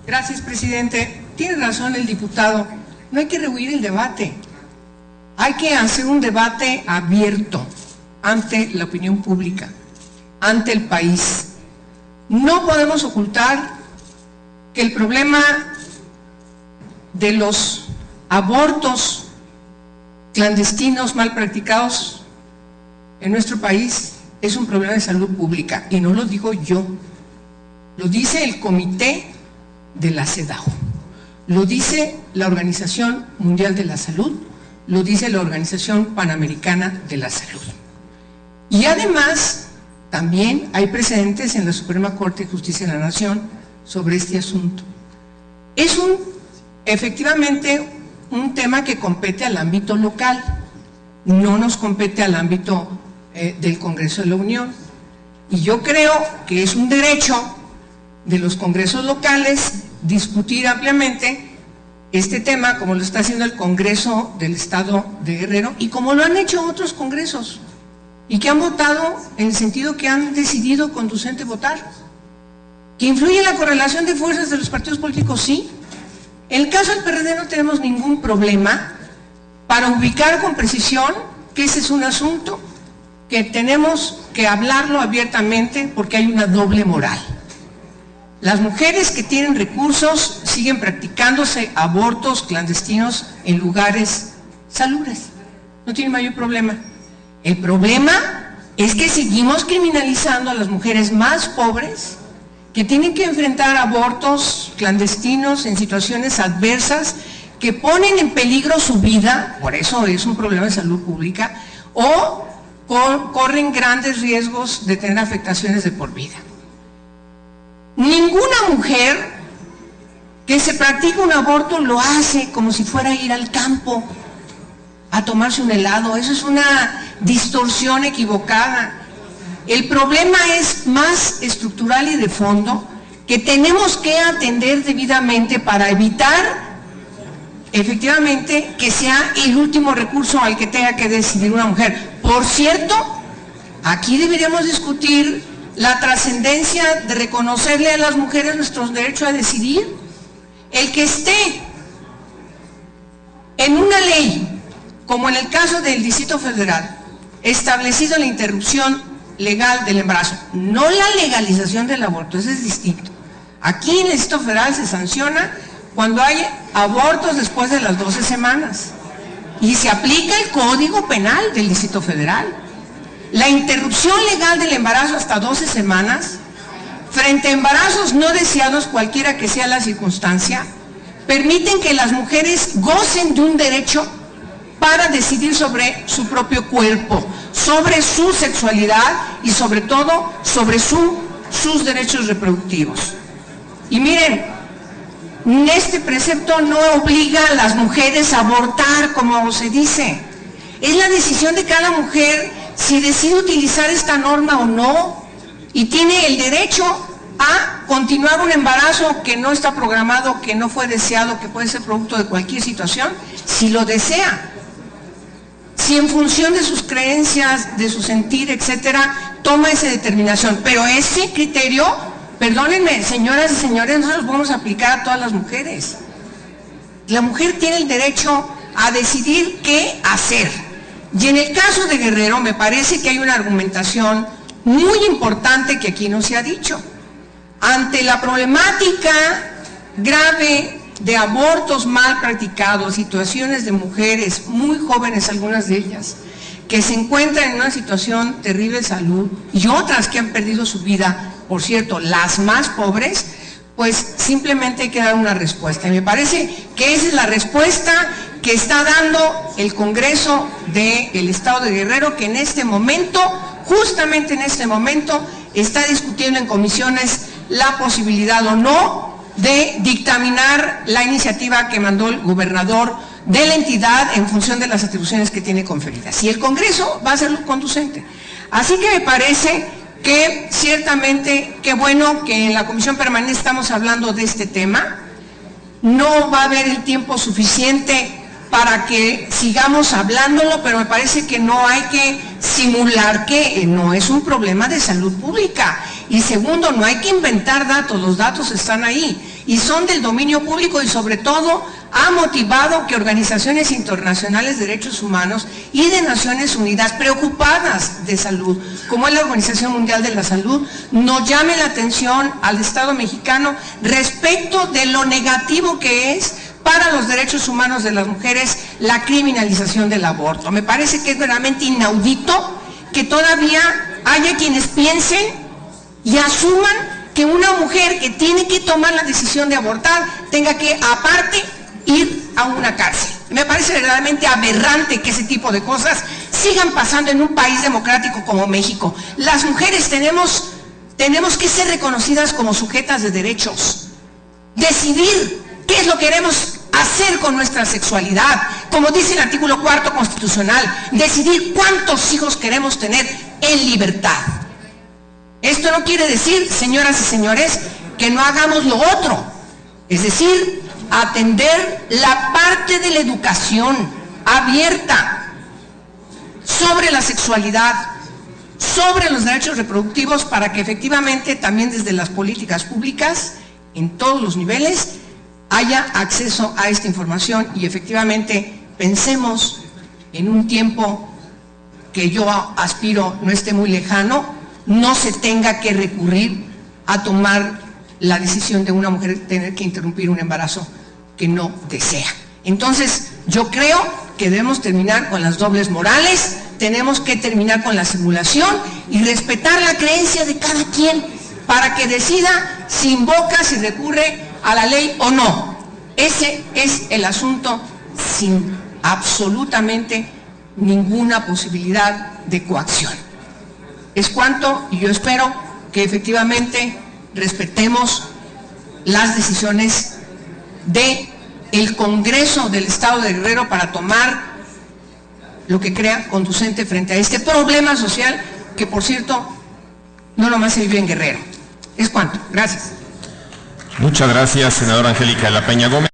Gracias, presidente. Tiene razón el diputado. No hay que rehuir el debate. Hay que hacer un debate abierto ante la opinión pública, ante el país. No podemos ocultar que el problema de los abortos clandestinos mal practicados en nuestro país es un problema de salud pública, y no lo digo yo, lo dice el Comité de la CEDAW, lo dice la Organización Mundial de la Salud, lo dice la Organización Panamericana de la Salud. Y además, también hay precedentes en la Suprema Corte de Justicia de la Nación sobre este asunto. Es efectivamente un tema que compete al ámbito local, no nos compete al ámbito del Congreso de la Unión. Y yo creo que es un derecho de los congresos locales discutir ampliamente este tema, como lo está haciendo el Congreso del Estado de Guerrero y como lo han hecho otros congresos, y que han votado en el sentido que han decidido conducente votar. ¿Que influye en la correlación de fuerzas de los partidos políticos? Sí. En el caso del PRD no tenemos ningún problema para ubicar con precisión que ese es un asunto que tenemos que hablarlo abiertamente, porque hay una doble moral. Las mujeres que tienen recursos siguen practicándose abortos clandestinos en lugares salubres, no tienen mayor problema. El problema es que seguimos criminalizando a las mujeres más pobres que tienen que enfrentar abortos clandestinos en situaciones adversas que ponen en peligro su vida, por eso es un problema de salud pública, o corren grandes riesgos de tener afectaciones de por vida. Ninguna mujer que se practica un aborto lo hace como si fuera a ir al campo a tomarse un helado. Eso es una distorsión equivocada. El problema es más estructural y de fondo, que tenemos que atender debidamente para evitar efectivamente que sea el último recurso al que tenga que decidir una mujer. Por cierto, aquí deberíamos discutir la trascendencia de reconocerle a las mujeres nuestro derecho a decidir. El que esté en una ley, como en el caso del Distrito Federal, establecido la interrupción legal del embarazo, no la legalización del aborto, eso es distinto. Aquí en el Distrito Federal se sanciona cuando hay abortos después de las 12 semanas y se aplica el Código Penal del Distrito Federal. La interrupción legal del embarazo hasta 12 semanas, frente a embarazos no deseados, cualquiera que sea la circunstancia, permiten que las mujeres gocen de un derecho para decidir sobre su propio cuerpo, sobre su sexualidad y sobre todo sobre sus derechos reproductivos. Y miren, este precepto no obliga a las mujeres a abortar, como se dice. Es la decisión de cada mujer si decide utilizar esta norma o no, y tiene el derecho a continuar un embarazo que no está programado, que no fue deseado, que puede ser producto de cualquier situación, si lo desea. Si en función de sus creencias, de su sentir, etcétera, toma esa determinación. Pero ese criterio, perdónenme, señoras y señores, no lo vamos a aplicar a todas las mujeres. La mujer tiene el derecho a decidir qué hacer. Y en el caso de Guerrero me parece que hay una argumentación muy importante que aquí no se ha dicho. Ante la problemática grave de abortos mal practicados, situaciones de mujeres muy jóvenes, algunas de ellas, que se encuentran en una situación terrible de salud, y otras que han perdido su vida, por cierto, las más pobres, pues simplemente hay que dar una respuesta. Y me parece que esa es la respuesta que está dando el Congreso del Estado de Guerrero, que en este momento, justamente en este momento, está discutiendo en comisiones la posibilidad o no de dictaminar la iniciativa que mandó el gobernador de la entidad en función de las atribuciones que tiene conferidas. Y el Congreso va a ser conducente. Así que me parece que ciertamente, qué bueno que en la Comisión Permanente estamos hablando de este tema. No va a haber el tiempo suficiente para que sigamos hablándolo, pero me parece que no hay que simular que no es un problema de salud pública. Y segundo, no hay que inventar datos, los datos están ahí y son del dominio público, y sobre todo ha motivado que organizaciones internacionales de derechos humanos y de Naciones Unidas, preocupadas de salud, como es la Organización Mundial de la Salud, nos llame la atención al Estado mexicano respecto de lo negativo que es para los derechos humanos de las mujeres la criminalización del aborto. Me parece que es verdaderamente inaudito que todavía haya quienes piensen y asuman que una mujer que tiene que tomar la decisión de abortar tenga que, aparte, ir a una cárcel. Me parece verdaderamente aberrante que ese tipo de cosas sigan pasando en un país democrático como México. Las mujeres tenemos que ser reconocidas como sujetas de derechos, decidir qué es lo que queremos hacer con nuestra sexualidad, como dice el artículo 4 constitucional, decidir cuántos hijos queremos tener en libertad. Esto no quiere decir, señoras y señores, que no hagamos lo otro, es decir, atender la parte de la educación abierta sobre la sexualidad, sobre los derechos reproductivos, para que efectivamente también desde las políticas públicas, en todos los niveles, haya acceso a esta información y efectivamente pensemos en un tiempo que yo aspiro no esté muy lejano, no se tenga que recurrir a tomar la decisión de una mujer tener que interrumpir un embarazo que no desea. Entonces, yo creo que debemos terminar con las dobles morales, tenemos que terminar con la simulación y respetar la creencia de cada quien para que decida si invoca, si recurre a la ley o no. Ese es el asunto, sin absolutamente ninguna posibilidad de coacción. Es cuanto, y yo espero que efectivamente respetemos las decisiones del Congreso del Estado de Guerrero para tomar lo que crea conducente frente a este problema social que, por cierto, no nomás se vive en Guerrero. Es cuanto. Gracias. Muchas gracias, senadora Angélica de la Peña Gómez.